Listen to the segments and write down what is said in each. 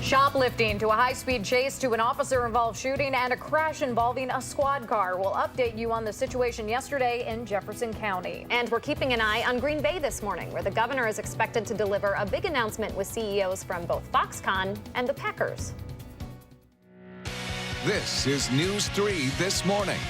Shoplifting to a high-speed chase to an officer-involved shooting and a crash involving a squad car. We'll update you on the situation yesterday in Jefferson County. And we're keeping an eye on Green Bay this morning, where the governor is expected to deliver a big announcement with CEOs from both Foxconn and the Packers. This is News 3 This Morning.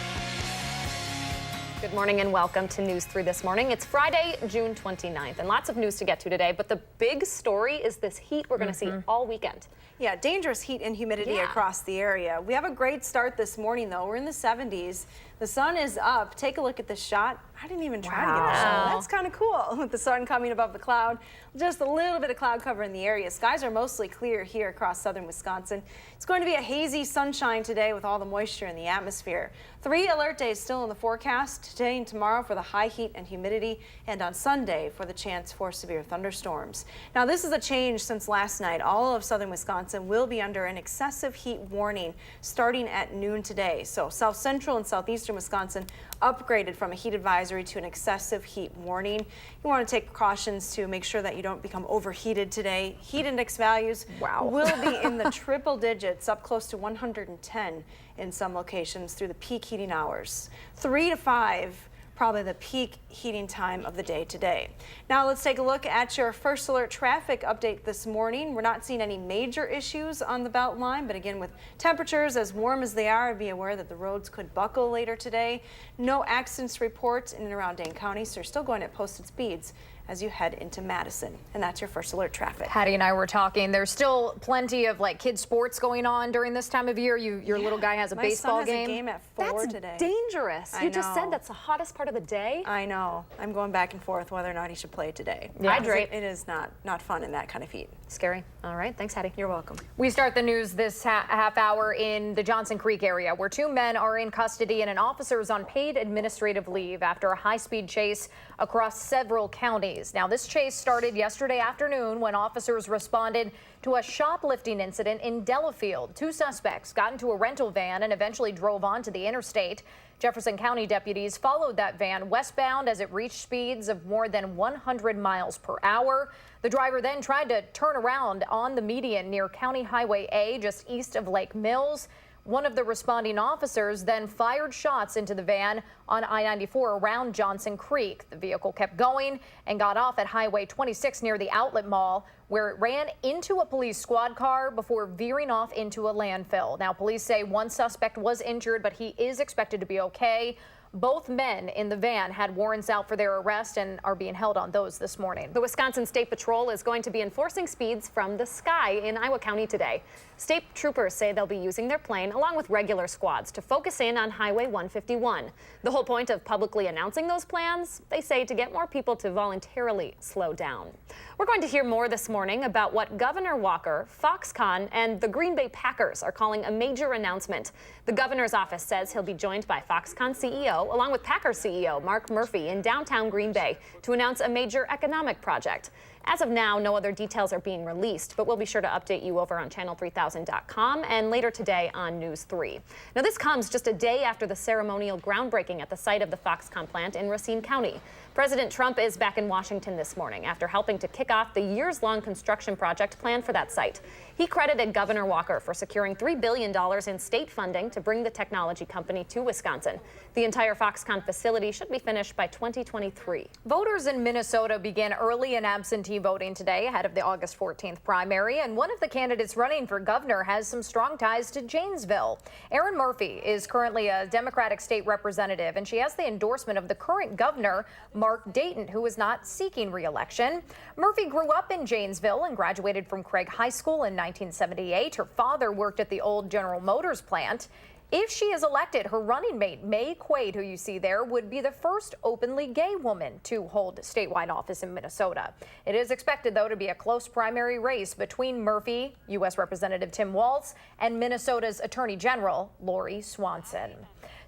Good morning and welcome to News 3 This Morning. It's Friday, June 29th, and lots of news to get to today, but the big story is this heat we're going to see all weekend. Yeah, dangerous heat and humidity across the area. We have a great start this morning, though. We're in the 70s. The sun is up. Take a look at this shot. I didn't even try to get the shot. That's kind of cool with the sun coming above the cloud. Just a little bit of cloud cover in the area. Skies are mostly clear here across southern Wisconsin. It's going to be a hazy sunshine today with all the moisture in the atmosphere. 3 alert days still in the forecast today and tomorrow for the high heat and humidity, and on Sunday for the chance for severe thunderstorms. Now, this is a change since last night. All of southern Wisconsin will be under an excessive heat warning starting at noon today. So south central and southeastern Wisconsin upgraded from a heat advisory to an excessive heat warning. You want to take precautions to make sure that you don't become overheated today. Heat index values will be in the triple digits, up close to 110 in some locations through the peak heating hours. 3 to 5. Probably the peak heating time of the day today. Now let's take a look at your first alert traffic update this morning. We're not seeing any major issues on the belt line, but again, with temperatures as warm as they are, be aware that the roads could buckle later today. No accidents reports in and around Dane County, so you're still going at posted speeds as you head into Madison. And that's your first alert traffic. Patty and I were talking. There's still plenty of kids sports going on during this time of year. Your little guy has a baseball game. My son has a game at 4 That's today. Dangerous. You just said that's the hottest part of the day. I know. I'm going back and forth whether or not he should play today. Hydrate. It is not fun in that kind of heat. Scary. All right. Thanks, Hattie. You're welcome. We start the news this half hour in the Johnson Creek area, where 2 men are in custody and an officer is on paid administrative leave after a high-speed chase across several counties. Now, this chase started yesterday afternoon when officers responded to a shoplifting incident in Delafield. 2 suspects got into a rental van and eventually drove onto the interstate. Jefferson County deputies followed that van westbound as it reached speeds of more than 100 miles per hour. The driver then tried to turn around on the median near County Highway A, just east of Lake Mills. One of the responding officers then fired shots into the van on I-94 around Johnson Creek. The vehicle kept going and got off at Highway 26 near the Outlet Mall, where it ran into a police squad car before veering off into a landfill. Now, police say 1 suspect was injured, but he is expected to be okay. Both men in the van had warrants out for their arrest and are being held on those this morning. The Wisconsin State Patrol is going to be enforcing speeds from the sky in Iowa County today. State troopers say they'll be using their plane along with regular squads to focus in on Highway 151. The whole point of publicly announcing those plans, they say, to get more people to voluntarily slow down. We're going to hear more this morning about what Governor Walker, Foxconn, and the Green Bay Packers are calling a major announcement. The governor's office says he'll be joined by Foxconn CEO along with Packers CEO Mark Murphy in downtown Green Bay to announce a major economic project. As of now, no other details are being released, but we'll be sure to update you over on channel3000.com and later today on News 3. Now, this comes just a day after the ceremonial groundbreaking at the site of the Foxconn plant in Racine County. President Trump is back in Washington this morning after helping to kick off the years-long construction project planned for that site. He credited Governor Walker for securing $3 billion in state funding to bring the technology company to Wisconsin. The entire Foxconn facility should be finished by 2023. Voters in Minnesota began early and absentee voting today ahead of the August 14th primary, and one of the candidates running for governor has some strong ties to Janesville. Erin Murphy is currently a Democratic state representative, and she has the endorsement of the current governor, Mark Dayton, who is not seeking re-election. Murphy grew up in Janesville and graduated from Craig High School in 1978. Her father worked at the old General Motors plant. If she is elected, her running mate, May Quaid, who you see there, would be the first openly gay woman to hold statewide office in Minnesota. It is expected, though, to be a close primary race between Murphy, U.S. Representative Tim Walz, and Minnesota's Attorney General Lori Swanson.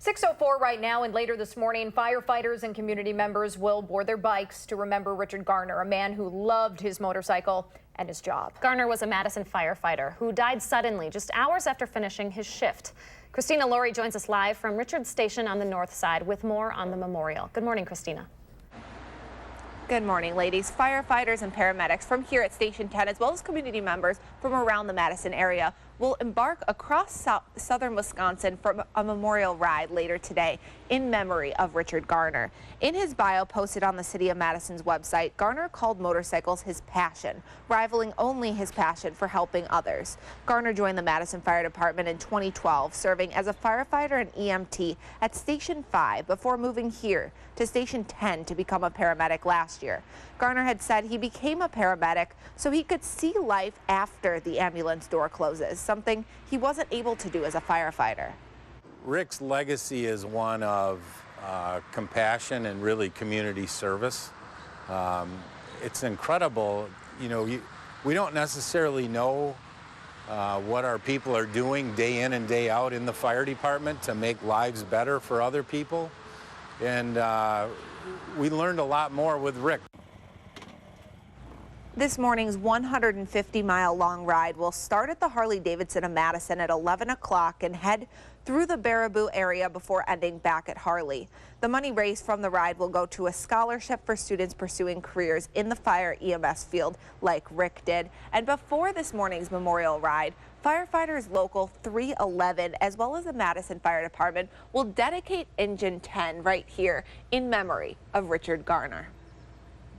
6:04 right now, and later this morning, firefighters and community members will board their bikes to remember Richard Garner, a man who loved his motorcycle and his job. Garner was a Madison firefighter who died suddenly just hours after finishing his shift. Christina Laurie joins us live from Richard's Station on the north side with more on the memorial. Good morning, Christina. Good morning, ladies. Firefighters and paramedics from here at Station 10, as well as community members from around the Madison area, will embark across southern Wisconsin for a memorial ride later today in memory of Richard Garner. In his bio posted on the City of Madison's website, Garner called motorcycles his passion, rivaling only his passion for helping others. Garner joined the Madison Fire Department in 2012, serving as a firefighter and EMT at Station 5 before moving here to Station 10 to become a paramedic last year. Garner had said he became a paramedic so he could see life after the ambulance door closes, something he wasn't able to do as a firefighter. Rick's legacy is one of compassion and really community service. It's incredible. You know, we don't necessarily know what our people are doing day in and day out in the fire department to make lives better for other people. And we learned a lot more with Rick. This morning's 150-mile-long ride will start at the Harley-Davidson of Madison at 11 o'clock and head through the Baraboo area before ending back at Harley. The money raised from the ride will go to a scholarship for students pursuing careers in the fire EMS field like Rick did. And before this morning's memorial ride, firefighters local 311 as well as the Madison Fire Department will dedicate Engine 10 right here in memory of Richard Garner.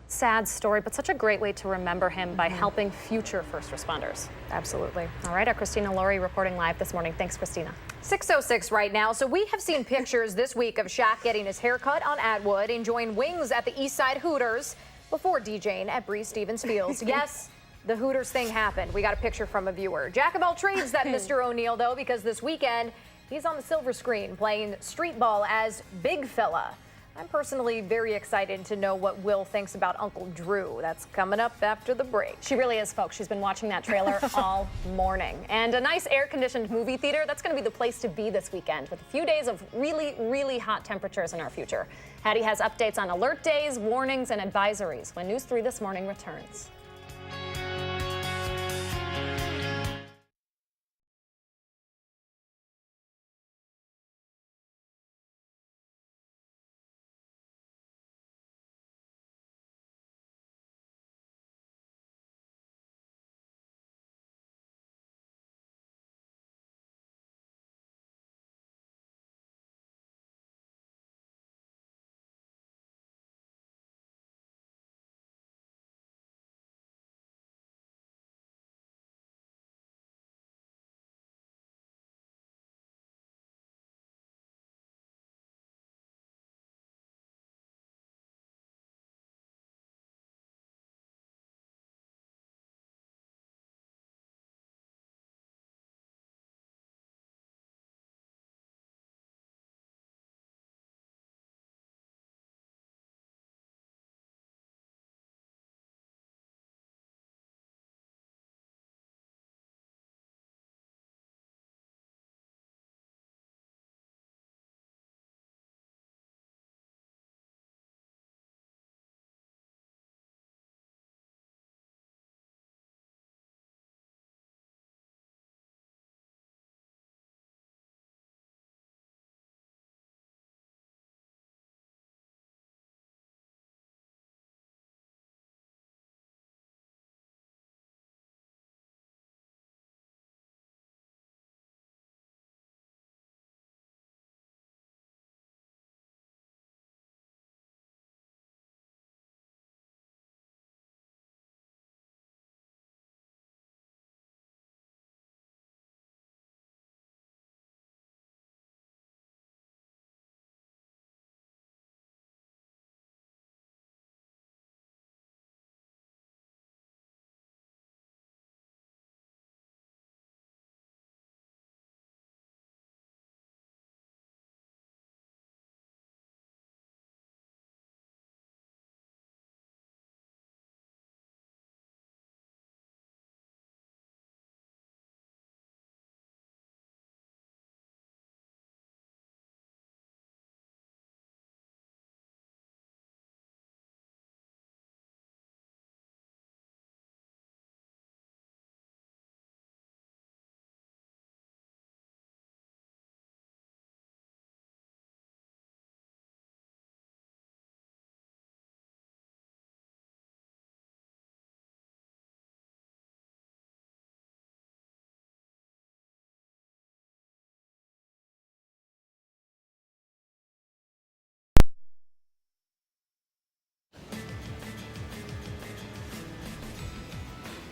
Sad story, but such a great way to remember him by helping future first responders. Absolutely. All right, our Christina Laurie reporting live this morning. Thanks, Christina. 6:06 right now. So we have seen pictures this week of Shaq getting his haircut on Atwood, enjoying wings at the Eastside Hooters before DJing at Breeze Stevens Fields. Yes, the Hooters thing happened. We got a picture from a viewer. Jack of all trades, that Mr. O'Neill, though, because this weekend he's on the silver screen playing street ball as Big Fella. I'm personally very excited to know what Will thinks about Uncle Drew. That's coming up after the break. She really is, folks. She's been watching that trailer all morning. And a nice air-conditioned movie theater, that's going to be the place to be this weekend with a few days of really, really hot temperatures in our future. Hattie has updates on alert days, warnings, and advisories when News 3 This Morning returns.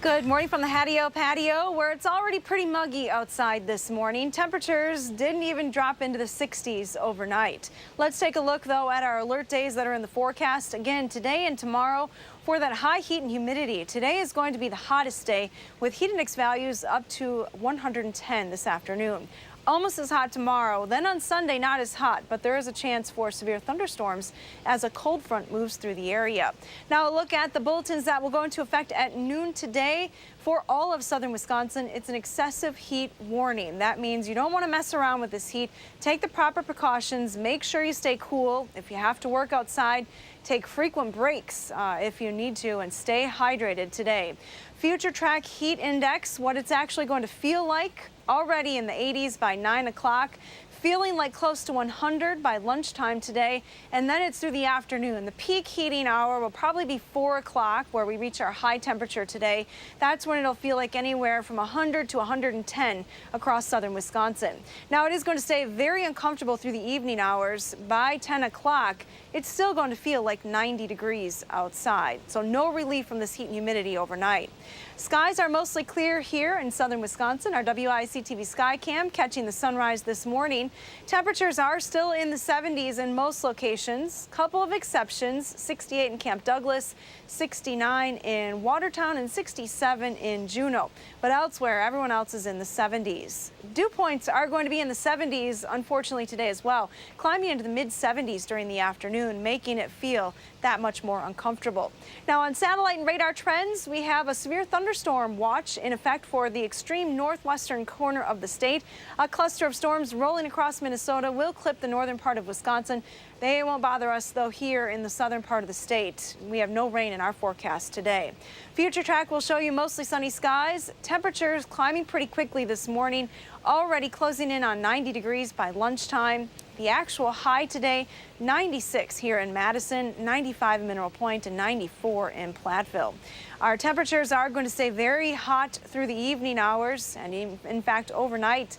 Good morning from the patio, where it's already pretty muggy outside this morning. Temperatures didn't even drop into the 60s overnight. Let's take a look, though, at our alert days that are in the forecast. Again, today and tomorrow for that high heat and humidity. Today is going to be the hottest day with heat index values up to 110 this afternoon. Almost as hot tomorrow. Then on Sunday, not as hot, but there is a chance for severe thunderstorms as a cold front moves through the area. Now a look at the bulletins that will go into effect at noon today. For all of southern Wisconsin, it's an excessive heat warning. That means you don't want to mess around with this heat. Take the proper precautions. Make sure you stay cool. If you have to work outside, take frequent breaks if you need to, and stay hydrated today. Future track heat index, what it's actually going to feel like. Already in the 80s by 9 o'clock, feeling like close to 100 by lunchtime today, and then it's through the afternoon. The peak heating hour will probably be 4 o'clock, where we reach our high temperature today. That's when it'll feel like anywhere from 100 to 110 across southern Wisconsin. Now it is going to stay very uncomfortable through the evening hours. By 10 o'clock, it's still going to feel like 90 degrees outside, so no relief from this heat and humidity overnight. Skies are mostly clear here in southern Wisconsin. Our WISC-TV sky cam catching the sunrise this morning. Temperatures are still in the 70s in most locations. Couple of exceptions, 68 in Camp Douglas, 69 in Watertown, and 67 in Juneau. But elsewhere, everyone else is in the 70s. Dew points are going to be in the 70s, unfortunately, today as well, climbing into the mid-70s during the afternoon, making it feel that much more uncomfortable. Now on satellite and radar trends, we have a severe thunderstorm watch in effect for the extreme northwestern corner of the state. A cluster of storms rolling across Minnesota will clip the northern part of Wisconsin. They won't bother us, though, here in the southern part of the state. We have no rain in our forecast today. Future track will show you mostly sunny skies. Temperatures climbing pretty quickly this morning, already closing in on 90 degrees by lunchtime. The actual high today, 96 here in Madison, 95 in Mineral Point, and 94 in Platteville. Our temperatures are going to stay very hot through the evening hours, and in fact overnight,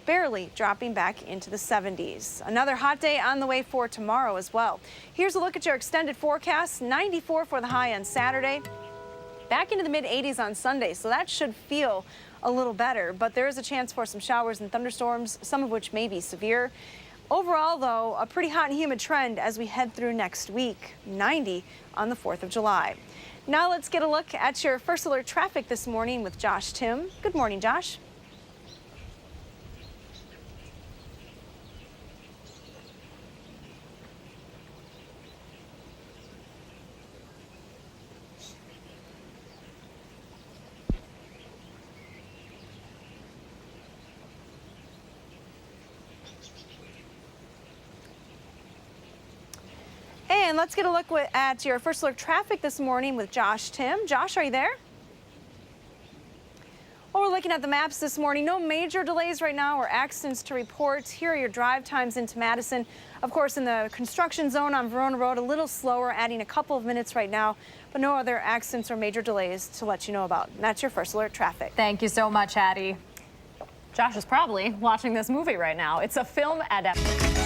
barely dropping back into the 70s. Another hot day on the way for tomorrow as well. Here's a look at your extended forecast. 94 for the high on Saturday, back into the mid-80s on Sunday, so that should feel a little better, but there is a chance for some showers and thunderstorms, some of which may be severe. Overall, though, a pretty hot and humid trend as we head through next week. 90 on the 4th of July. Now let's get a look at your first alert traffic this morning with Josh Tim. Good morning, Josh. And let's get a look at your first alert traffic this morning with Josh Tim. Josh, are you there? Well, we're looking at the maps this morning. No major delays right now or accidents to report. Here are your drive times into Madison. Of course, in the construction zone on Verona Road, a little slower, adding a couple of minutes right now, but no other accidents or major delays to let you know about. And that's your first alert traffic. Thank you so much, Hattie. Josh is probably watching this movie right now. It's a film adaptation.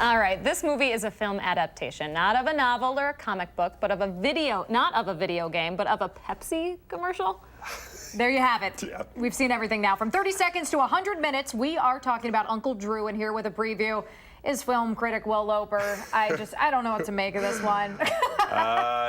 All right, this movie is a film adaptation, not of a novel or a comic book, but of a video, not of a video game, but of a Pepsi commercial. There you have it. Yeah. We've seen everything now. From 30 seconds to 100 minutes, we are talking about Uncle Drew, and here with a preview is film critic Will Loper. I don't know what to make of this one.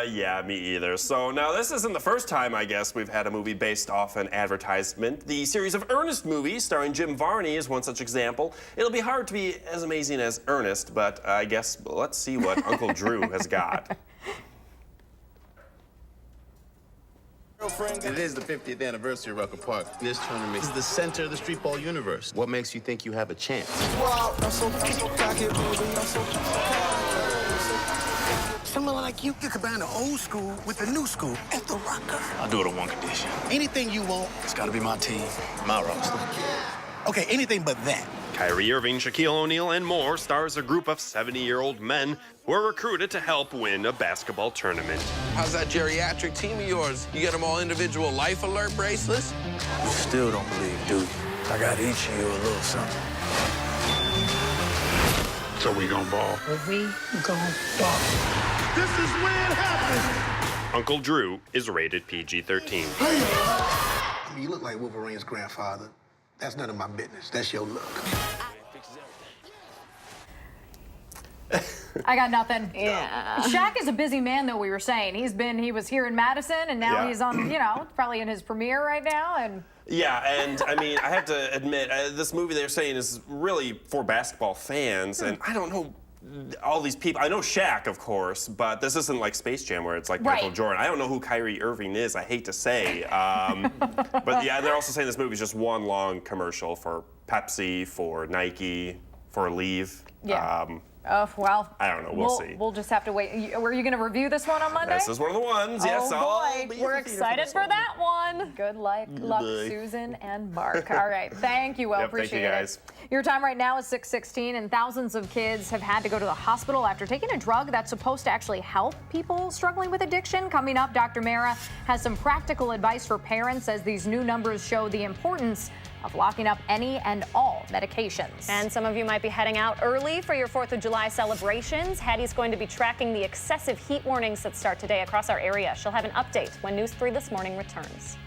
Yeah, me either. So now this isn't the first time, I guess, we've had a movie based off an advertisement. The series of Ernest movies starring Jim Varney is one such example. It'll be hard to be as amazing as Ernest, but I guess let's see what Uncle Drew has got. It is the 50th anniversary of Rucker Park. This tournament is the center of the street ball universe. What makes you think you have a chance? Someone like you combine the old school with the new school at the Rucker. I'll do it on one condition. Anything you want. It's got to be my team, my roster. Okay, anything but that. Kyrie Irving, Shaquille O'Neal, and more stars a group of 70-year-old men who are recruited to help win a basketball tournament. How's that geriatric team of yours? You get them all individual life alert bracelets? You still don't believe, do you? I got each of you a little something. So we gonna ball. We gon' ball. This is where it happens. Uncle Drew is rated PG-13. I mean, you look like Wolverine's grandfather. That's none of my business. That's your look. I got nothing. Yeah. Shaq is a busy man, though. We were saying he was here in Madison, and now he's on. Probably in his premiere right now, and. Yeah, and I mean, I have to admit, this movie they're saying is really for basketball fans, and I don't know all these people. I know Shaq, of course, but this isn't like Space Jam where it's like Michael Jordan. I don't know who Kyrie Irving is. I hate to say, but yeah, they're also saying this movie is just one long commercial for Pepsi, for Nike, for Leave. Yeah. Oh, well. I don't know. We'll see. We'll just have to wait. Were you going to review this one on Monday? This is one of the ones. Yes. Oh, boy. We're excited for that one. Good luck, Susan and Mark. All right. Thank you, Will. Appreciate thank you, guys. it. Your time right now is 6:16, and thousands of kids have had to go to the hospital after taking a drug that's supposed to actually help people struggling with addiction. Coming up, Dr. Mara has some practical advice for parents as these new numbers show the importance of locking up any and all medications. And some of you might be heading out early for your 4th of July celebrations. Hattie's going to be tracking the excessive heat warnings that start today across our area. She'll have an update when News 3 This Morning returns.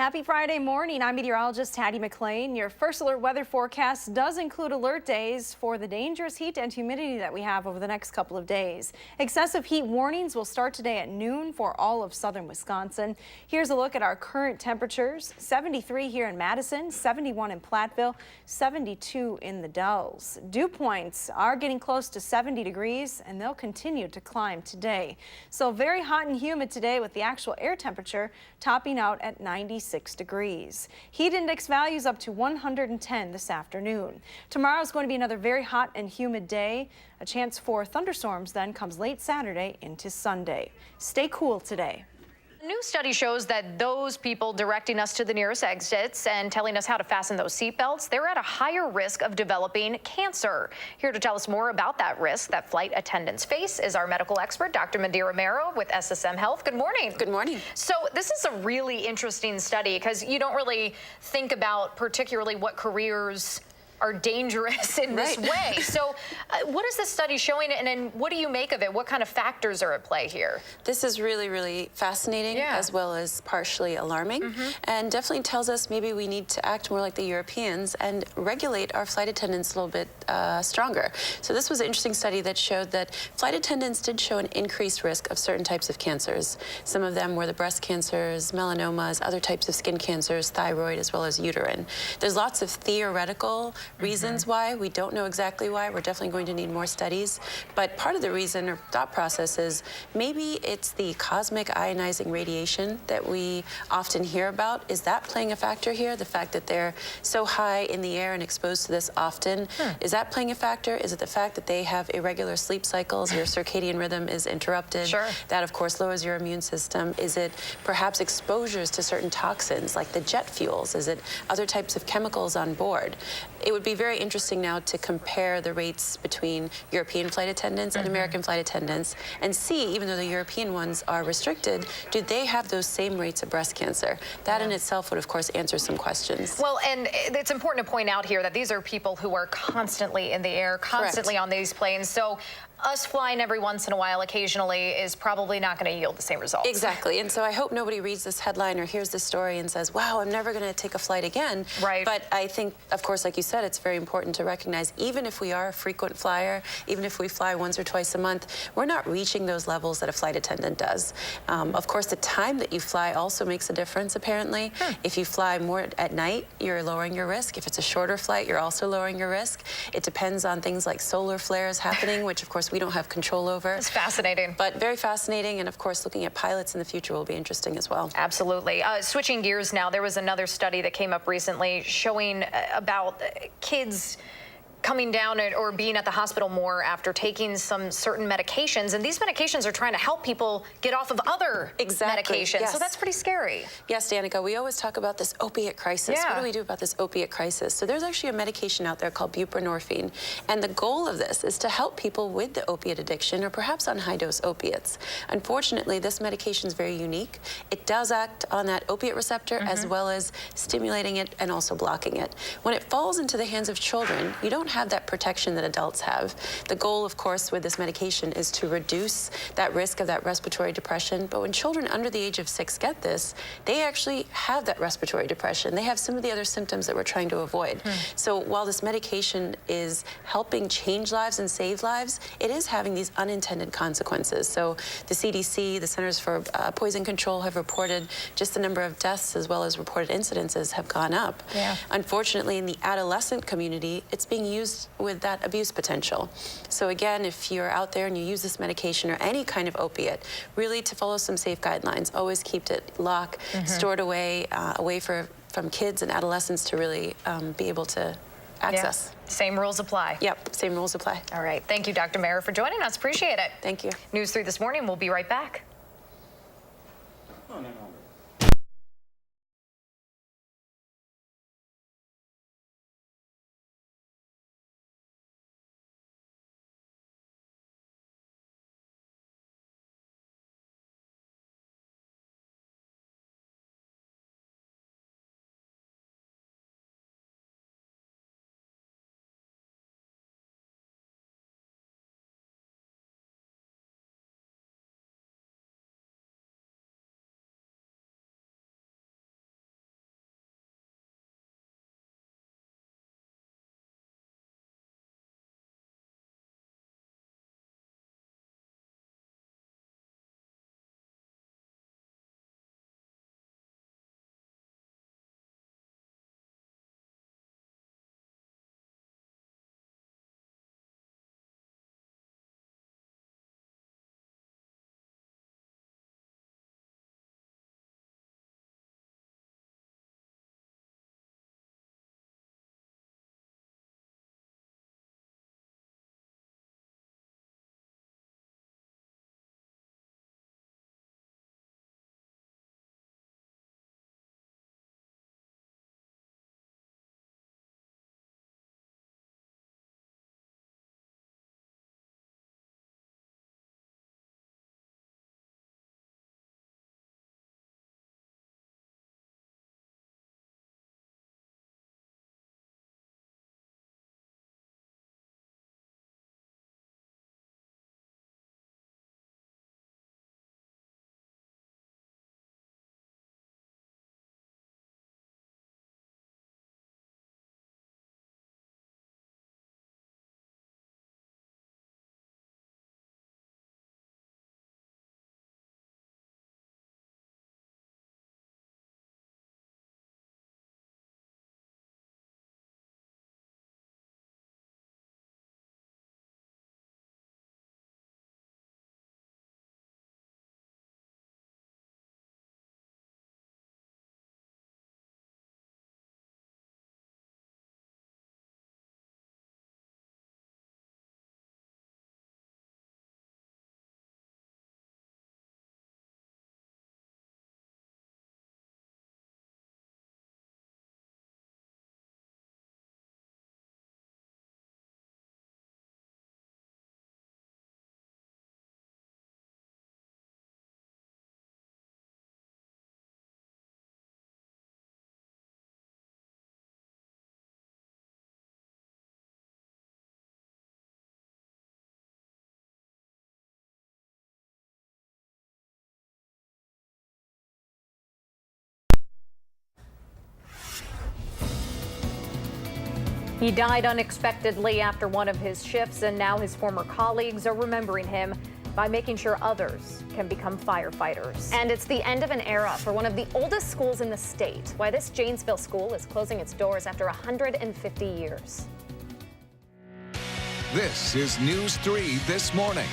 Happy Friday morning. I'm meteorologist Hattie McLean. Your first alert weather forecast does include alert days for the dangerous heat and humidity that we have over the next couple of days. Excessive heat warnings will start today at noon for all of southern Wisconsin. Here's a look at our current temperatures. 73 here in Madison, 71 in Platteville, 72 in the Dells. Dew points are getting close to 70 degrees and they'll continue to climb today. So very hot and humid today with the actual air temperature topping out at 96 degrees. Heat index values up to 110 this afternoon. Tomorrow is going to be another very hot and humid day. A chance for thunderstorms then comes late Saturday into Sunday. Stay cool today. A new study shows that those people directing us to the nearest exits and telling us how to fasten those seatbelts, they're at a higher risk of developing cancer. Here to tell us more about that risk that flight attendants face is our medical expert, Dr. Mandira Mero with SSM Health. Good morning. Good morning. So this is a really interesting study because you don't really think about particularly what careers are dangerous in this way. So what is this study showing, and what do you make of it? What kind of factors are at play here? This is really, really fascinating as well as partially alarming, and definitely tells us maybe we need to act more like the Europeans and regulate our flight attendants a little bit stronger. So this was an interesting study that showed that flight attendants did show an increased risk of certain types of cancers. Some of them were the breast cancers, melanomas, other types of skin cancers, thyroid, as well as uterine. There's lots of theoretical reasons why. We don't know exactly why. We're definitely going to need more studies. But part of the reason or thought process is maybe it's the cosmic ionizing radiation that we often hear about. Is that playing a factor here? The fact that they're so high in the air and exposed to this often. Is that playing a factor? Is it the fact that they have irregular sleep cycles? Your circadian rhythm is interrupted. That, of course, lowers your immune system. Is it perhaps exposures to certain toxins like the jet fuels? Is it other types of chemicals on board? It would be very interesting now to compare the rates between European flight attendants and American flight attendants and see, even though the European ones are restricted, do they have those same rates of breast cancer? That in itself would, of course, answer some questions. Well, and it's important to point out here that these are people who are constantly in the air, constantly on these planes. So us flying every once in a while occasionally is probably not going to yield the same results. Exactly. And so I hope nobody reads this headline or hears this story and says, wow, I'm never going to take a flight again. But I think, of course, like you said, it's very important to recognize even if we are a frequent flyer, even if we fly once or twice a month, we're not reaching those levels that a flight attendant does. Of course, the time that you fly also makes a difference, apparently. If you fly more at night, you're lowering your risk. If it's a shorter flight, you're also lowering your risk. It depends on things like solar flares happening, which, of course, we don't have control over. It's fascinating. But very fascinating, and of course looking at pilots in the future will be interesting as well. Absolutely. Switching gears now, there was another study that came up recently showing about kids coming down or being at the hospital more after taking some certain medications. And these medications are trying to help people get off of other medications. So that's pretty scary. Yes, Danica, we always talk about this opiate crisis. What do we do about this opiate crisis? So there's actually a medication out there called buprenorphine. And the goal of this is to help people with the opiate addiction or perhaps on high-dose opiates. Unfortunately, this medication is very unique. It does act on that opiate receptor as well as stimulating it and also blocking it. When it falls into the hands of children, you don't have that protection that adults have. The goal, of course, with this medication is to reduce that risk of that respiratory depression. But when children under the age of 6 get this, they actually have that respiratory depression. They have some of the other symptoms that we're trying to avoid. So while this medication is helping change lives and save lives, it is having these unintended consequences. So the CDC, the Centers for Poison Control, have reported just the number of deaths as well as reported incidences have gone up. Unfortunately, in the adolescent community, it's being used with that abuse potential. So again, if you're out there and you use this medication or any kind of opiate, really to follow some safe guidelines. Always keep it locked, stored away, from kids and adolescents to really be able to access. Same rules apply. Yep, same rules apply. All right. Thank you, Dr. Mero, for joining us. Appreciate it. Thank you. News 3 this morning. We'll be right back. He died unexpectedly after one of his shifts, and now his former colleagues are remembering him by making sure others can become firefighters. And it's the end of an era for one of the oldest schools in the state. Why this Janesville school is closing its doors after 150 years. This is News 3 This Morning.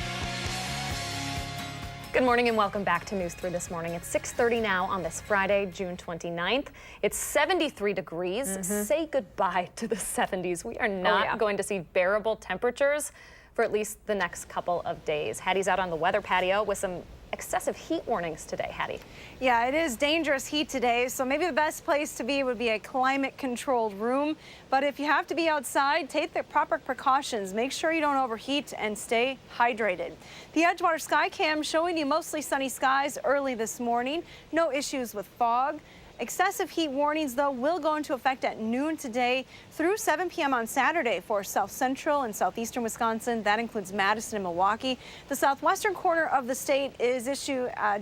Good morning and welcome back to News 3 This Morning. It's 6:30 now on this Friday, June 29th. It's 73 degrees. Say goodbye to the 70s. We are not going to see bearable temperatures for at least the next couple of days. Hattie's out on the weather patio with some excessive heat warnings today, Hattie. Yeah, it is dangerous heat today, so maybe the best place to be would be a climate-controlled room. But if you have to be outside, take the proper precautions. Make sure you don't overheat and stay hydrated. The Edgewater Sky Cam showing you mostly sunny skies early this morning. No issues with fog. Excessive heat warnings, though, will go into effect at noon today through 7 p.m. on Saturday for south central and southeastern Wisconsin. That includes Madison and Milwaukee. The southwestern corner of the state is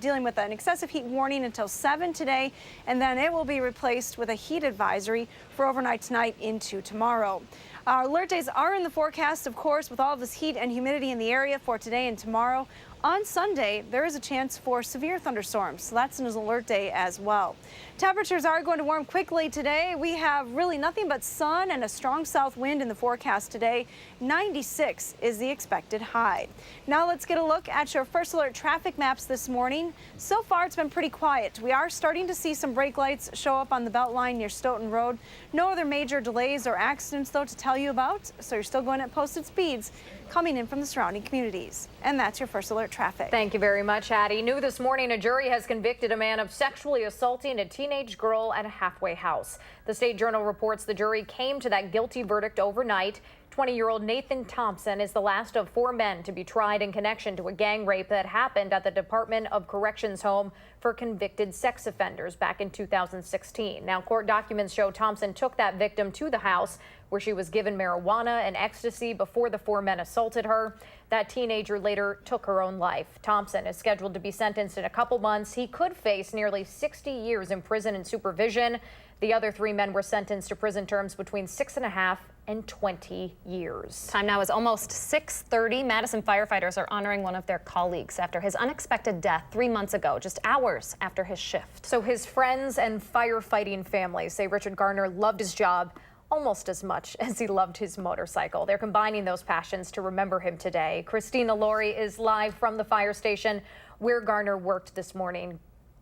dealing with an excessive heat warning until 7 today, and then it will be replaced with a heat advisory for overnight tonight into tomorrow. Our alert days are in the forecast, of course, with all of this heat and humidity in the area for today and tomorrow. On Sunday, there is a chance for severe thunderstorms, so that's an alert day as well. Temperatures are going to warm quickly today. We have really nothing but sun and a strong south wind in the forecast today. 96 is the expected high. Now let's get a look at your first alert traffic maps this morning. So far, it's been pretty quiet. We are starting to see some brake lights show up on the Beltline near Stoughton Road. No other major delays or accidents, though, to tell you about, so you're still going at posted speeds coming in from the surrounding communities. And that's your first alert traffic. Thank you very much, Hattie. New this morning, a jury has convicted a man of sexually assaulting a teenage girl at a halfway house. The State Journal reports the jury came to that guilty verdict overnight. 20-year-old Nathan Thompson is the last of 4 men to be tried in connection to a gang rape that happened at the Department of Corrections home for convicted sex offenders back in 2016. Now, court documents show Thompson took that victim to the house where she was given marijuana and ecstasy before the 4 men assaulted her. That teenager later took her own life. Thompson is scheduled to be sentenced in a couple months. He could face nearly 60 years in prison and supervision. The other 3 men were sentenced to prison terms between 6.5 and 20 years. Time now is almost 6:30. Madison firefighters are honoring one of their colleagues after his unexpected death 3 months ago, just hours after his shift. So his friends and firefighting family say Richard Garner loved his job almost as much as he loved his motorcycle. They're combining those passions to remember him today. Christina Laurie is live from the fire station where Garner worked this morning.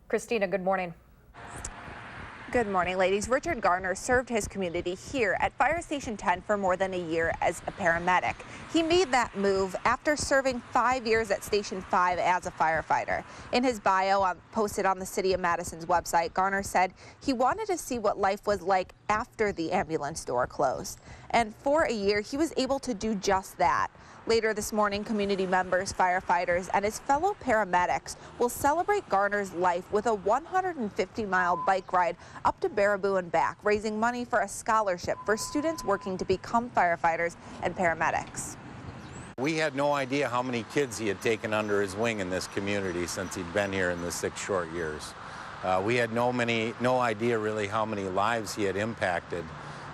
Christina, good morning. Good morning, ladies. Richard Garner served his community here at Fire Station 10 for more than a year as a paramedic. He made that move after serving 5 years at Station 5 as a firefighter. In his bio posted on the City of Madison's website, Garner said he wanted to see what life was like after the ambulance door closed. And for a year, he was able to do just that. Later this morning, community members, firefighters, and his fellow paramedics will celebrate Garner's life with a 150-mile bike ride up to Baraboo and back, raising money for a scholarship for students working to become firefighters and paramedics. We had no idea how many kids he had taken under his wing in this community since he'd been here in the 6 short years. We had no idea really how many lives he had impacted.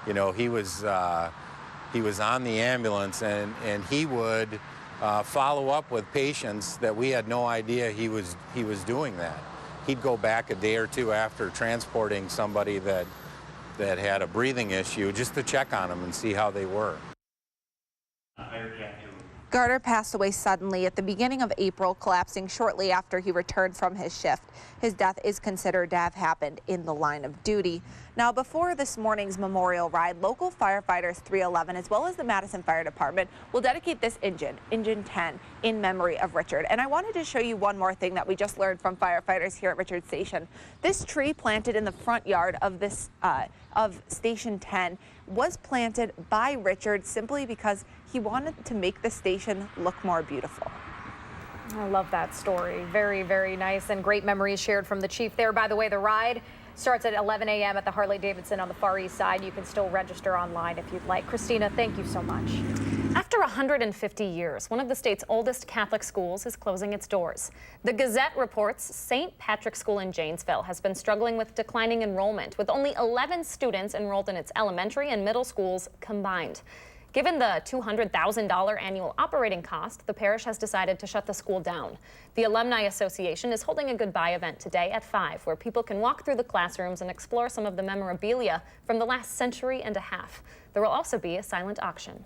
You know, he was on the ambulance, and he would follow up with patients that we had no idea he was doing that. He'd go back a day or two after transporting somebody that had a breathing issue just to check on them and see how they were. Garner passed away suddenly at the beginning of April, collapsing shortly after he returned from his shift. His death is considered to have happened in the line of duty. Now, before this morning's memorial ride, local firefighters 311, as well as the Madison Fire Department, will dedicate this engine 10, in memory of Richard. And I wanted to show you one more thing that we just learned from firefighters here at Richard Station. This tree planted in the front yard of this of Station 10 was planted by Richard simply because he wanted to make the station look more beautiful. I love that story. Very, very nice, and great memories shared from the chief there. By the way, the ride starts at 11 a.m. at the Harley-Davidson on the Far East Side. You can still register online if you'd like. Christina, thank you so much. After 150 years, one of the state's oldest Catholic schools is closing its doors. The Gazette reports St. Patrick's School in Janesville has been struggling with declining enrollment, with only 11 students enrolled in its elementary and middle schools combined. Given the $200,000 annual operating cost, the parish has decided to shut the school down. The Alumni Association is holding a goodbye event today at 5, where people can walk through the classrooms and explore some of the memorabilia from the last century and a half. There will also be a silent auction.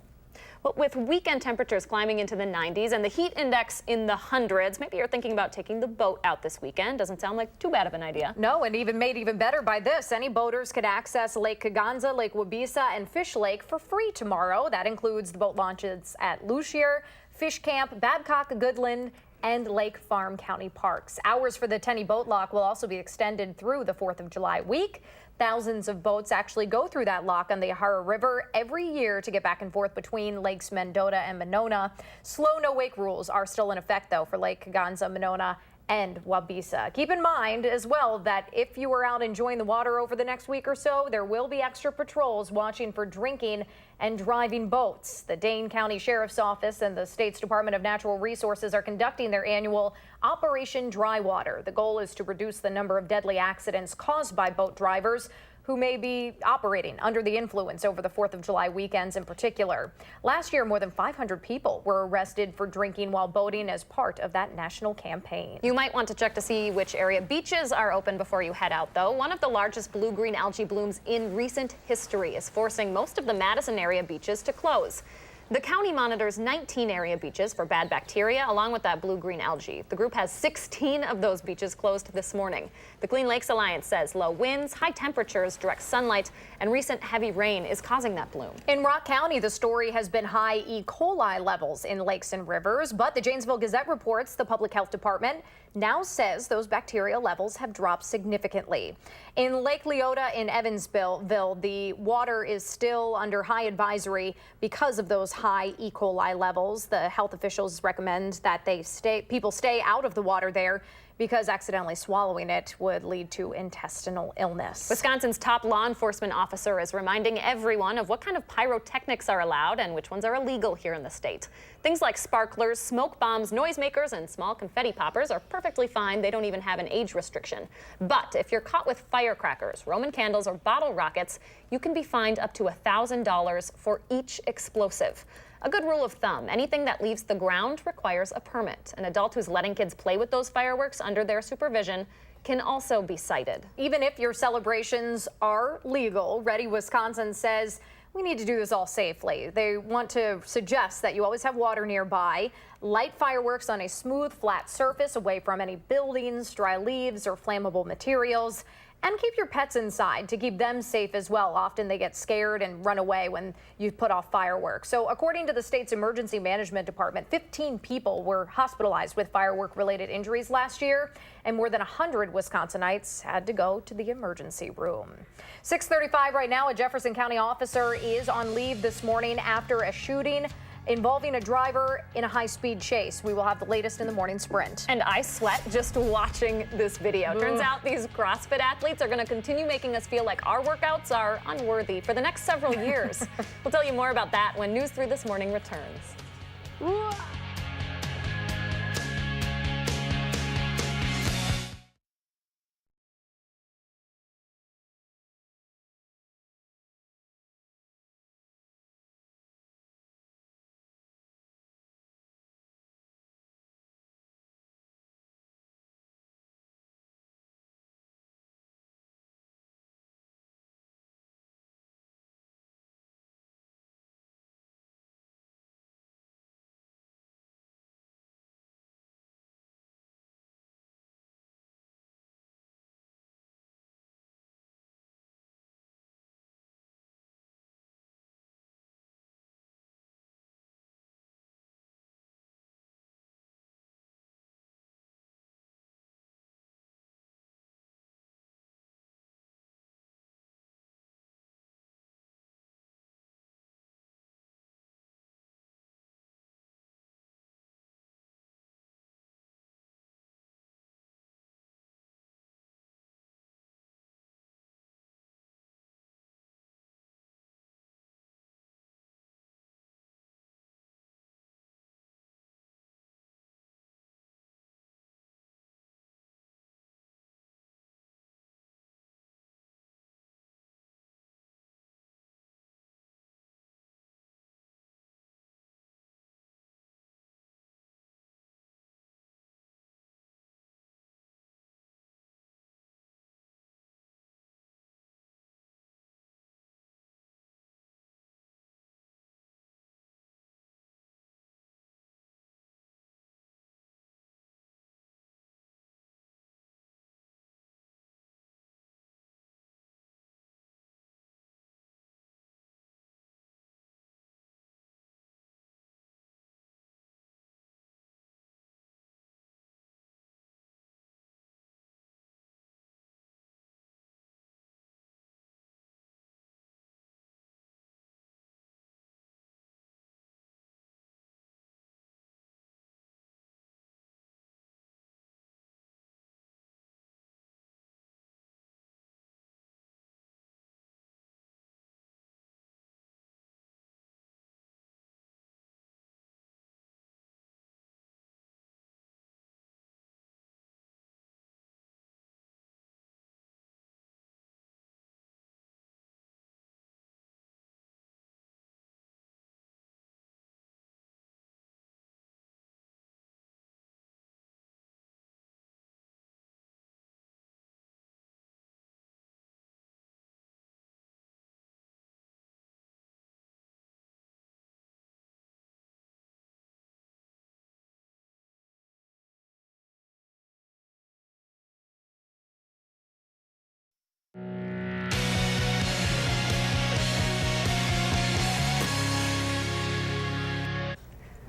Well, with weekend temperatures climbing into the 90s and the heat index in the hundreds, maybe you're thinking about taking the boat out this weekend. Doesn't sound like too bad of an idea. No, and made even better by this. Any boaters could access Lake Kaganza, Lake Wabisa, and Fish Lake for free tomorrow. That includes the boat launches at Lucier, Fish Camp, Babcock, Goodland, and Lake Farm County Parks. Hours for the Tenney Boat Lock will also be extended through the 4th of July week. Thousands of boats actually go through that lock on the Yahara River every year to get back and forth between Lakes Mendota and Monona. Slow no-wake rules are still in effect, though, for Lake Kaganza, Monona, and Wabisa. Keep in mind as well that if you are out enjoying the water over the next week or so, there will be extra patrols watching for drinking and driving boats. The Dane County Sheriff's Office and the state's Department of Natural Resources are conducting their annual Operation Dry Water. The goal is to reduce the number of deadly accidents caused by boat drivers who may be operating under the influence over the 4th of July weekends in particular. Last year, more than 500 people were arrested for drinking while boating as part of that national campaign. You might want to check to see which area beaches are open before you head out, though. One of the largest blue-green algae blooms in recent history is forcing most of the Madison area beaches to close. The county monitors 19 area beaches for bad bacteria, along with that blue-green algae. The group has 16 of those beaches closed this morning. The Clean Lakes Alliance says low winds, high temperatures, direct sunlight, and recent heavy rain is causing that bloom. In Rock County, the story has been high E. coli levels in lakes and rivers, but the Janesville Gazette reports the Public Health Department now says those bacteria levels have dropped significantly. In Lake Leota in Evansville, the water is still under high advisory because of those high E. coli levels. The health officials recommend that people stay out of the water there because accidentally swallowing it would lead to intestinal illness. Wisconsin's top law enforcement officer is reminding everyone of what kind of pyrotechnics are allowed and which ones are illegal here in the state. Things like sparklers, smoke bombs, noisemakers, and small confetti poppers are perfectly fine. They don't even have an age restriction. But if you're caught with firecrackers, Roman candles, or bottle rockets, you can be fined up to $1,000 for each explosive. A good rule of thumb, anything that leaves the ground requires a permit. An adult who's letting kids play with those fireworks under their supervision can also be cited. Even if your celebrations are legal, Ready Wisconsin says we need to do this all safely. They want to suggest that you always have water nearby, light fireworks on a smooth, flat surface away from any buildings, dry leaves, or flammable materials. And keep your pets inside to keep them safe as well. Often they get scared and run away when you put off fireworks. So according to the state's Emergency Management Department, 15 people were hospitalized with firework-related injuries last year, and more than 100 Wisconsinites had to go to the emergency room. 6:35 right now, a Jefferson County officer is on leave this morning after a shooting involving a driver in a high-speed chase. We will have the latest in the morning sprint. And I sweat just watching this video. Turns out these CrossFit athletes are going to continue making us feel like our workouts are unworthy for the next several years. We'll tell you more about that when News 3 This Morning returns.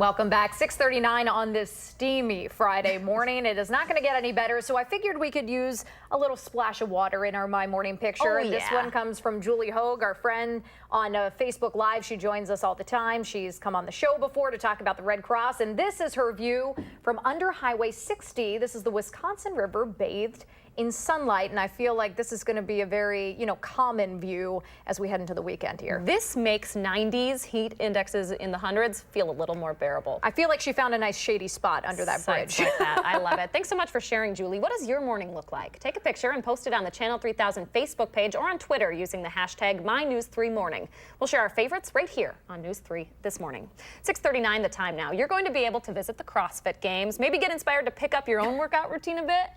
Welcome back. 6:39 on this steamy Friday morning. It is not going to get any better, so I figured we could use a little splash of water in our My Morning Picture. Oh, And this one comes from Julie Hogue, our friend on Facebook Live. She joins us all the time. She's come on the show before to talk about the Red Cross, and this is her view from under Highway 60. This is the Wisconsin River bathed in sunlight, and I feel like this is going to be a very, common view as we head into the weekend here. This makes 90s heat indexes in the hundreds feel a little more bearable. I feel like she found a nice shady spot under that bridge. Like that. I love it. Thanks so much for sharing, Julie. What does your morning look like? Take a picture and post it on the Channel 3000 Facebook page or on Twitter using the hashtag MyNews3Morning. We'll share our favorites right here on News 3 this morning. 6:39 the time now. You're going to be able to visit the CrossFit Games, maybe get inspired to pick up your own workout routine a bit.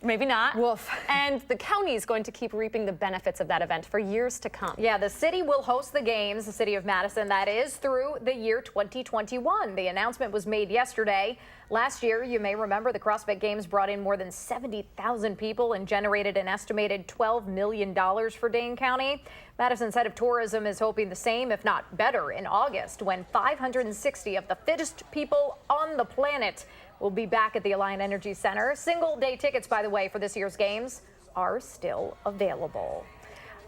Maybe not. Woof. And the county is going to keep reaping the benefits of that event for years to come. Yeah, the city will host the games, the city of Madison, that is, through the year 2021. The announcement was made yesterday. Last year, you may remember, the CrossFit Games brought in more than 70,000 people and generated an estimated $12 million for Dane County. Madison's head of tourism is hoping the same, if not better, in August, when 560 of the fittest people on the planet will be back at the Alliant Energy Center. Single-day tickets, by the way, for this year's games are still available.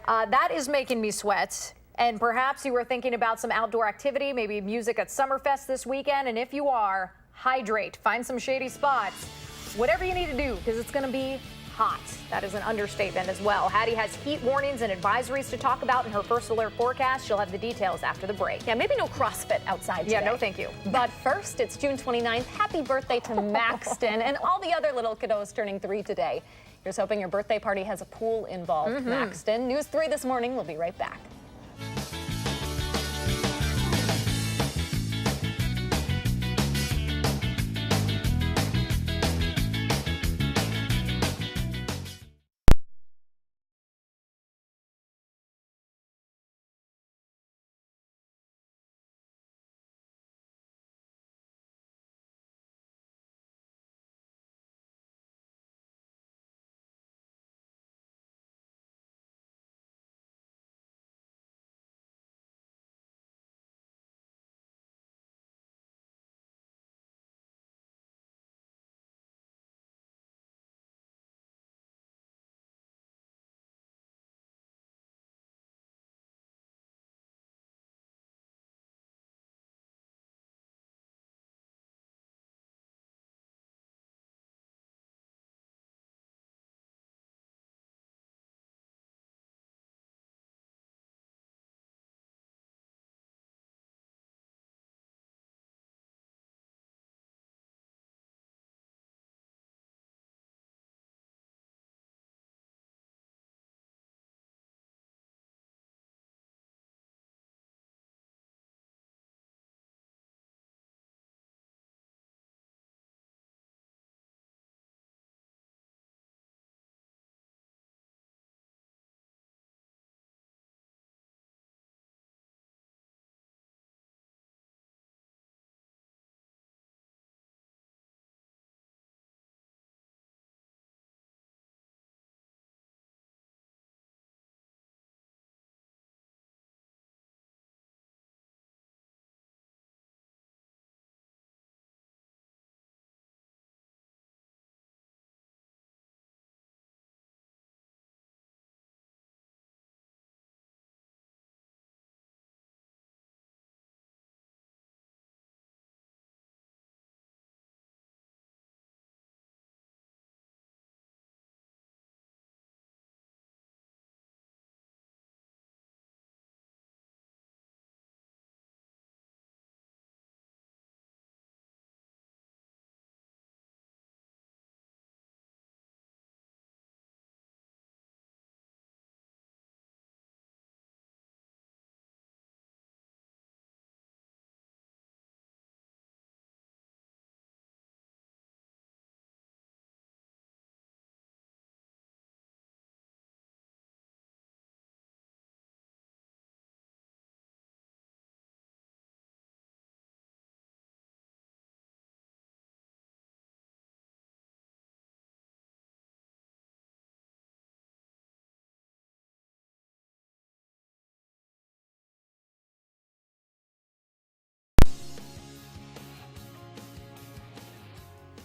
That is making me sweat. And perhaps you were thinking about some outdoor activity, maybe music at Summerfest this weekend. And if you are, hydrate, find some shady spots, whatever you need to do, because it's going to be hot. That is an understatement as well. Hattie has heat warnings and advisories to talk about in her first alert forecast. She'll have the details after the break. Yeah, maybe no CrossFit outside today. Yeah, no thank you. But first, it's June 29th. Happy birthday to Maxton and all the other little kiddos turning 3 today. Here's hoping your birthday party has a pool involved, Maxton. News 3 this morning. We'll be right back.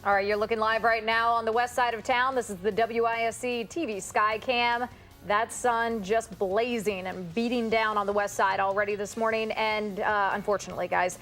All right, you're looking live right now on the west side of town. This is the WISC-TV sky cam. That sun just blazing and beating down on the west side already this morning. And unfortunately, guys,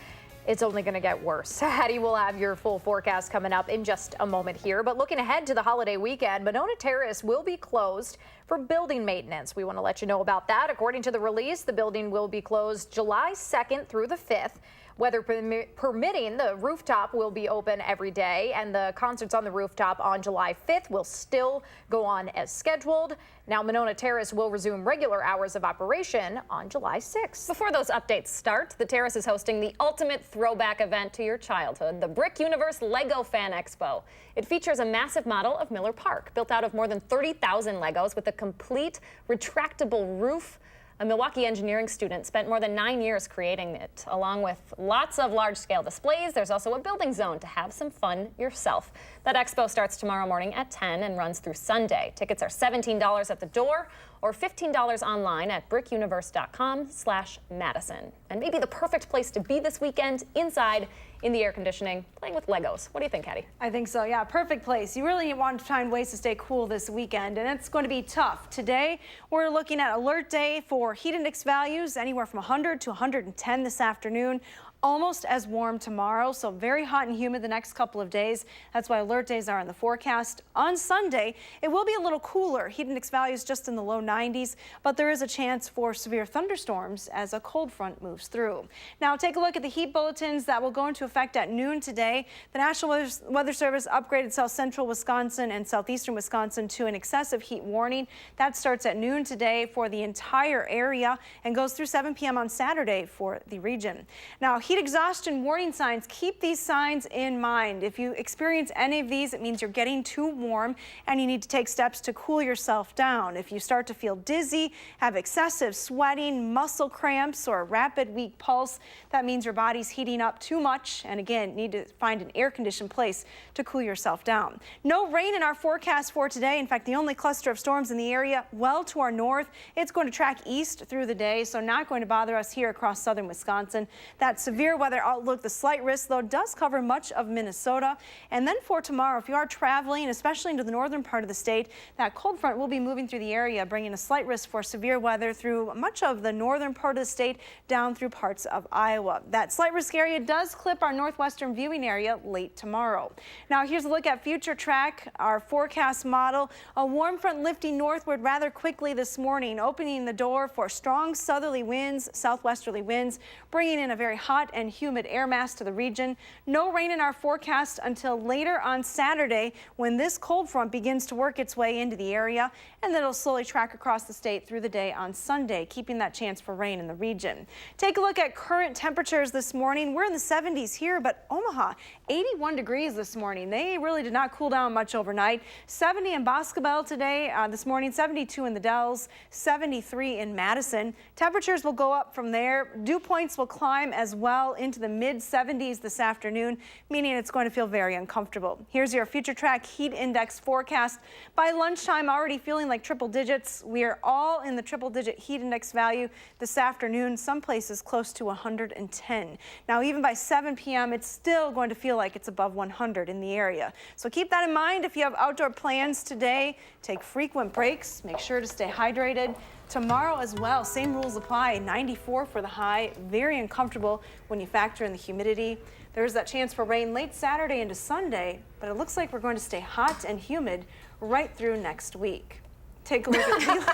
it's only going to get worse. Hattie will have your full forecast coming up in just a moment here. But looking ahead to the holiday weekend, Monona Terrace will be closed for building maintenance. We want to let you know about that. According to the release, the building will be closed July 2nd through the 5th. Weather permitting, the rooftop will be open every day, and the concerts on the rooftop on July 5th will still go on as scheduled. Now, Monona Terrace will resume regular hours of operation on July 6th. Before those updates start, the Terrace is hosting the ultimate throwback event to your childhood, the Brick Universe Lego Fan Expo. It features a massive model of Miller Park, built out of more than 30,000 Legos with a complete retractable roof. A Milwaukee engineering student spent more than 9 years creating it. Along with lots of large-scale displays, there's also a building zone to have some fun yourself. That expo starts tomorrow morning at 10 and runs through Sunday. Tickets are $17 at the door or $15 online at brickuniverse.com/Madison. And maybe the perfect place to be this weekend, inside in the air conditioning, playing with Legos. What do you think, Hattie? I think so, yeah, perfect place. You really want to find ways to stay cool this weekend, and it's going to be tough. Today, we're looking at alert day for heat index values, anywhere from 100 to 110 this afternoon. Almost as warm tomorrow, so very hot and humid the next couple of days. That's why alert days are in the forecast. On Sunday, it will be a little cooler. Heat index values just in the low 90s, but there is a chance for severe thunderstorms as a cold front moves through. Now take a look at the heat bulletins that will go into effect at noon today. The National Weather Service upgraded South Central Wisconsin and Southeastern Wisconsin to an excessive heat warning. That starts at noon today for the entire area and goes through 7 p.m. on Saturday for the region. Now, heat exhaustion warning signs, keep these signs in mind. If you experience any of these, it means you're getting too warm and you need to take steps to cool yourself down. If you start to feel dizzy, have excessive sweating, muscle cramps, or a rapid weak pulse, that means your body's heating up too much, and again, need to find an air-conditioned place to cool yourself down. No rain in our forecast for today. In fact, the only cluster of storms in the area well to our north. It's going to track east through the day, so not going to bother us here across southern Wisconsin. That severe weather outlook, the slight risk, though, does cover much of Minnesota. And then for tomorrow, if you are traveling, especially into the northern part of the state, that cold front will be moving through the area, bringing a slight risk for severe weather through much of the northern part of the state down through parts of Iowa. That slight risk area does clip our northwestern viewing area late tomorrow. Now here's a look at future track, our forecast model. A warm front lifting northward rather quickly this morning, opening the door for strong southerly winds, southwesterly winds, bringing in a very hot and humid air mass to the region. No rain in our forecast until later on Saturday, when this cold front begins to work its way into the area, and then it'll slowly track across the state through the day on Sunday, keeping that chance for rain in the region. Take a look at current temperatures this morning. We're in the 70s here, but Omaha, 81 degrees this morning. They really did not cool down much overnight. 70 in Boscobel today, this morning, 72 in the Dells, 73 in Madison. Temperatures will go up from there. Dew points will climb as well into the mid-70s this afternoon, meaning it's going to feel very uncomfortable. Here's your future track heat index forecast. By lunchtime, already feeling like triple digits. We are all in the triple-digit heat index value this afternoon, some places close to 110. Now, even by 7 p.m., it's still going to feel like it's above 100 in the area. So keep that in mind if you have outdoor plans today. Take frequent breaks. Make sure to stay hydrated. Tomorrow as well, same rules apply. 94 for the high, very uncomfortable when you factor in the humidity. There's that chance for rain late Saturday into Sunday, but it looks like we're going to stay hot and humid right through next week. Take a look at Lilo.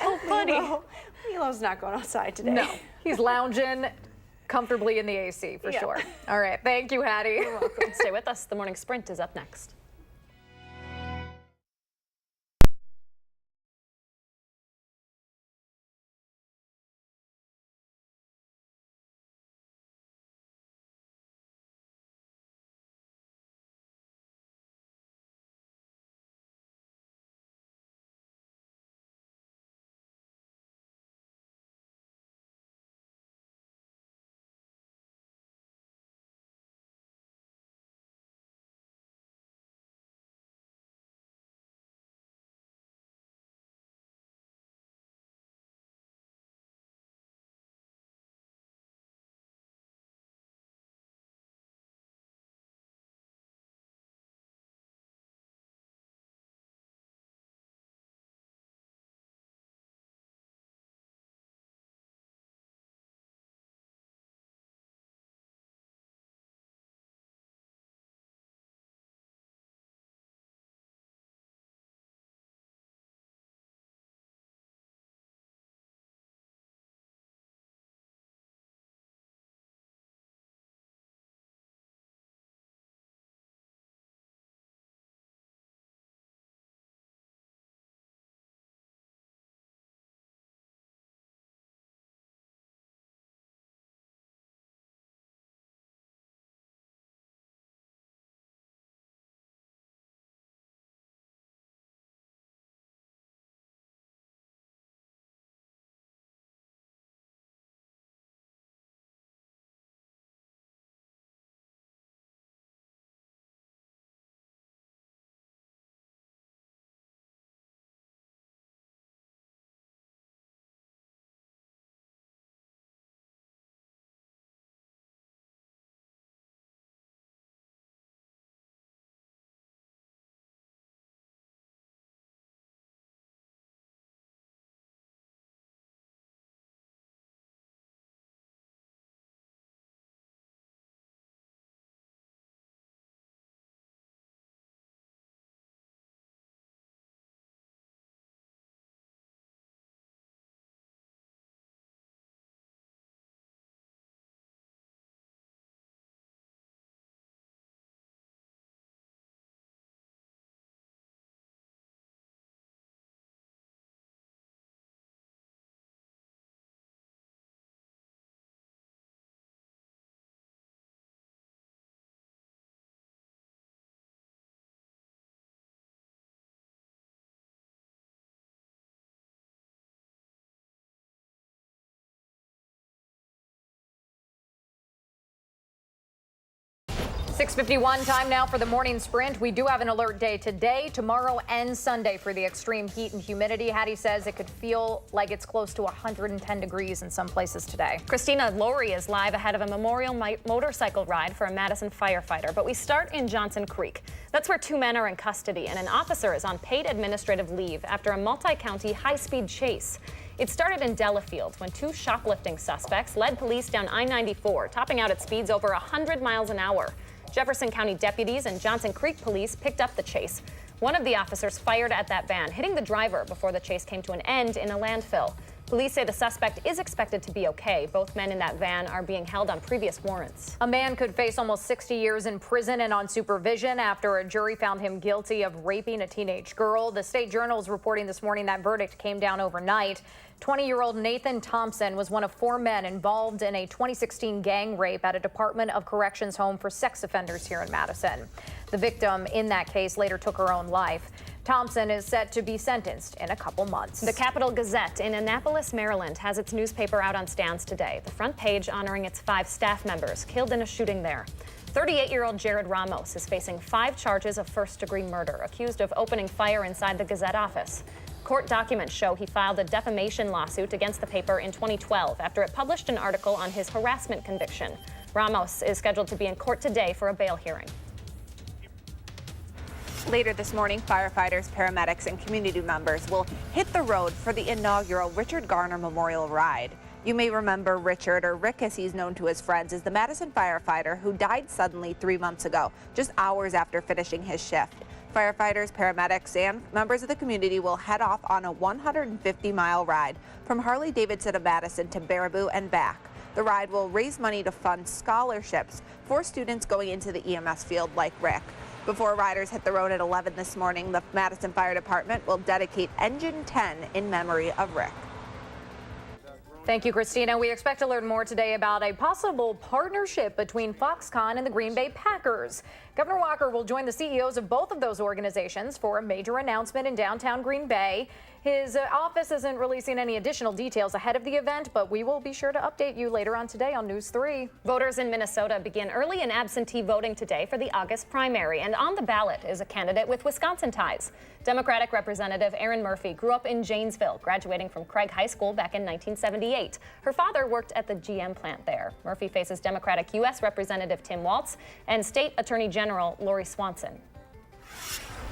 Oh, funny. Lilo's not going outside today. No, he's lounging comfortably in the AC for sure. All right, thank you, Hattie. You're welcome. Stay with us. The morning sprint is up next. 6:51 time now for the morning sprint. We do have an alert day today, tomorrow, and Sunday for the extreme heat and humidity. Hattie says it could feel like it's close to 110 degrees in some places today. Christina Laurie is live ahead of a memorial motorcycle ride for a Madison firefighter. But we start in Johnson Creek. That's where 2 men are in custody and an officer is on paid administrative leave after a multi-county high-speed chase. It started in Delafield when 2 shoplifting suspects led police down I-94, topping out at speeds over 100 miles an hour. Jefferson County deputies and Johnson Creek police picked up the chase. One of the officers fired at that van, hitting the driver before the chase came to an end in a landfill. Police say the suspect is expected to be okay. Both men in that van are being held on previous warrants. A man could face almost 60 years in prison and on supervision after a jury found him guilty of raping a teenage girl. The State Journal is reporting this morning that verdict came down overnight. 20-year-old Nathan Thompson was one of 4 men involved in a 2016 gang rape at a Department of Corrections home for sex offenders here in Madison. The victim in that case later took her own life. Thompson is set to be sentenced in a couple months. The Capital Gazette in Annapolis, Maryland, has its newspaper out on stands today. The front page honoring its 5 staff members killed in a shooting there. 38-year-old Jared Ramos is facing 5 charges of first-degree murder, accused of opening fire inside the Gazette office. Court documents show he filed a defamation lawsuit against the paper in 2012 after it published an article on his harassment conviction. Ramos is scheduled to be in court today for a bail hearing. Later this morning, firefighters, paramedics, and community members will hit the road for the inaugural Richard Garner Memorial Ride. You may remember Richard, or Rick as he's known to his friends, is the Madison firefighter who died suddenly 3 months ago, just hours after finishing his shift. Firefighters, paramedics, and members of the community will head off on a 150-mile ride from Harley-Davidson of Madison to Baraboo and back. The ride will raise money to fund scholarships for students going into the EMS field like Rick. Before riders hit the road at 11 this morning, the Madison Fire Department will dedicate Engine 10 in memory of Rick. Thank you, Christina. We expect to learn more today about a possible partnership between Foxconn and the Green Bay Packers. Governor Walker will join the CEOs of both of those organizations for a major announcement in downtown Green Bay. His office isn't releasing any additional details ahead of the event, but we will be sure to update you later on today on News 3. Voters in Minnesota begin early and absentee voting today for the August primary, and on the ballot is a candidate with Wisconsin ties. Democratic Representative Erin Murphy grew up in Janesville, graduating from Craig High School back in 1978. Her father worked at the GM plant there. Murphy faces Democratic U.S. Representative Tim Walz and State Attorney General Lori Swanson.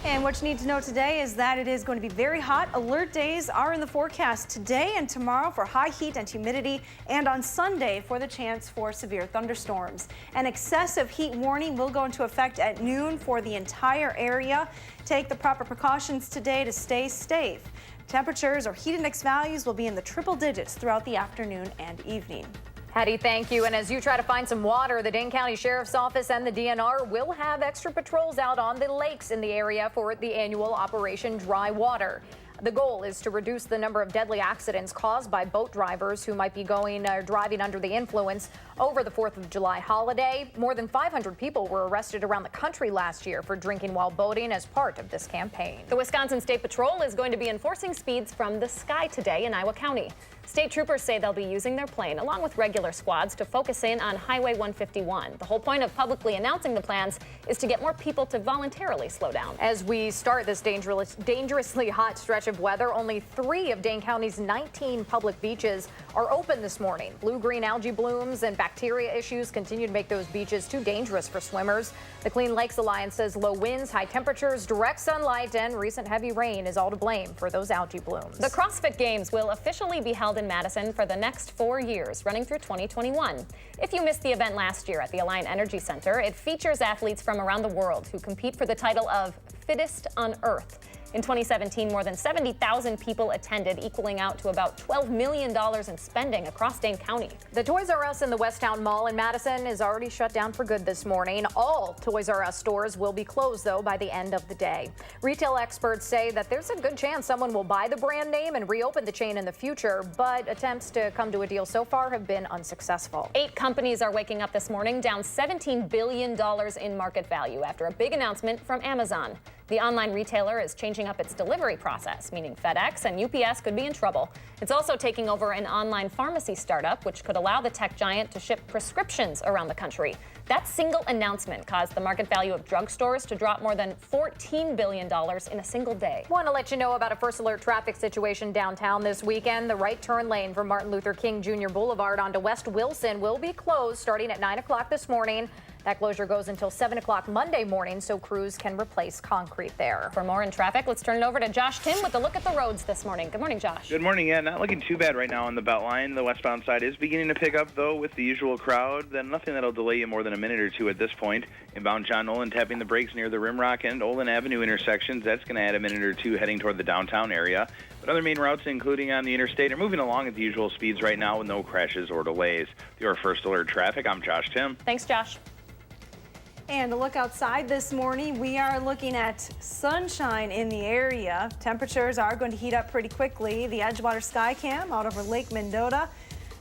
And what you need to know today is that it is going to be very hot. Alert days are in the forecast today and tomorrow for high heat and humidity, and on Sunday for the chance for severe thunderstorms. An excessive heat warning will go into effect at noon for the entire area. Take the proper precautions today to stay safe. Temperatures or heat index values will be in the triple digits throughout the afternoon and evening. Hattie, thank you. And as you try to find some water, the Dane County Sheriff's Office and the DNR will have extra patrols out on the lakes in the area for the annual Operation Dry Water. The goal is to reduce the number of deadly accidents caused by boat drivers who might be driving under the influence over the 4th of July holiday. More than 500 people were arrested around the country last year for drinking while boating as part of this campaign. The Wisconsin State Patrol is going to be enforcing speeds from the sky today in Iowa County. State troopers say they'll be using their plane along with regular squads to focus in on Highway 151. The whole point of publicly announcing the plans is to get more people to voluntarily slow down. As we start this dangerously hot stretch of weather, only 3 of Dane County's 19 public beaches are open this morning. Blue-green algae blooms and bacteria issues continue to make those beaches too dangerous for swimmers. The Clean Lakes Alliance says low winds, high temperatures, direct sunlight, and recent heavy rain is all to blame for those algae blooms. The CrossFit Games will officially be held in Madison for the next 4 years, running through 2021. If you missed the event last year at the Alliant Energy Center, it features athletes from around the world who compete for the title of Fittest on Earth. In 2017, more than 70,000 people attended, equaling out to about $12 million in spending across Dane County. The Toys R Us in the Westtown Mall in Madison is already shut down for good this morning. All Toys R Us stores will be closed, though, by the end of the day. Retail experts say that there's a good chance someone will buy the brand name and reopen the chain in the future, but attempts to come to a deal so far have been unsuccessful. 8 companies are waking up this morning down $17 billion in market value after a big announcement from Amazon. The online retailer is changing changing up its delivery process, meaning FedEx and UPS could be in trouble. It's also taking over an online pharmacy startup, which could allow the tech giant to ship prescriptions around the country. That single announcement caused the market value of drugstores to drop more than $14 billion in a single day. Want to let you know about a first alert traffic situation downtown this weekend. The right turn lane from Martin Luther King Jr. Boulevard onto West Wilson will be closed starting at 9 o'clock this morning. That closure goes until 7 o'clock Monday morning, so crews can replace concrete there. For more in traffic, let's turn it over to Josh Tim with a look at the roads this morning. Good morning, Josh. Good morning. Yeah, not looking too bad right now on the Beltline. The westbound side is beginning to pick up, though, with the usual crowd. Then nothing that'll delay you more than a minute or two at this point. Inbound John Nolan tapping the brakes near the Rimrock and Olin Avenue intersections. That's going to add a minute or two heading toward the downtown area. But other main routes, including on the interstate, are moving along at the usual speeds right now with no crashes or delays. Your first alert traffic, I'm Josh Tim. Thanks, Josh. And a look outside this morning, we are looking at sunshine in the area. Temperatures are going to heat up pretty quickly. The Edgewater Skycam out over Lake Mendota.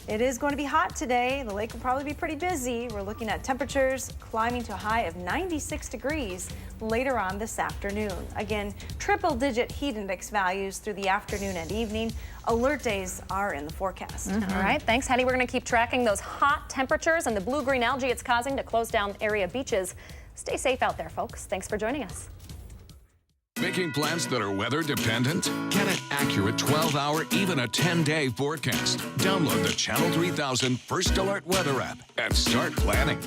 It is going to be hot today. The lake will probably be pretty busy. We're looking at temperatures climbing to a high of 96 degrees later on this afternoon. Again, triple-digit heat index values through the afternoon and evening. Alert days are in the forecast. All right, thanks, Hetty. We're going to keep tracking those hot temperatures and the blue-green algae it's causing to close down area beaches. Stay safe out there, folks. Thanks for joining us. Making plans that are weather dependent? Get an accurate 12-hour, even a 10-day forecast. Download the Channel 3000 First Alert Weather app and start planning.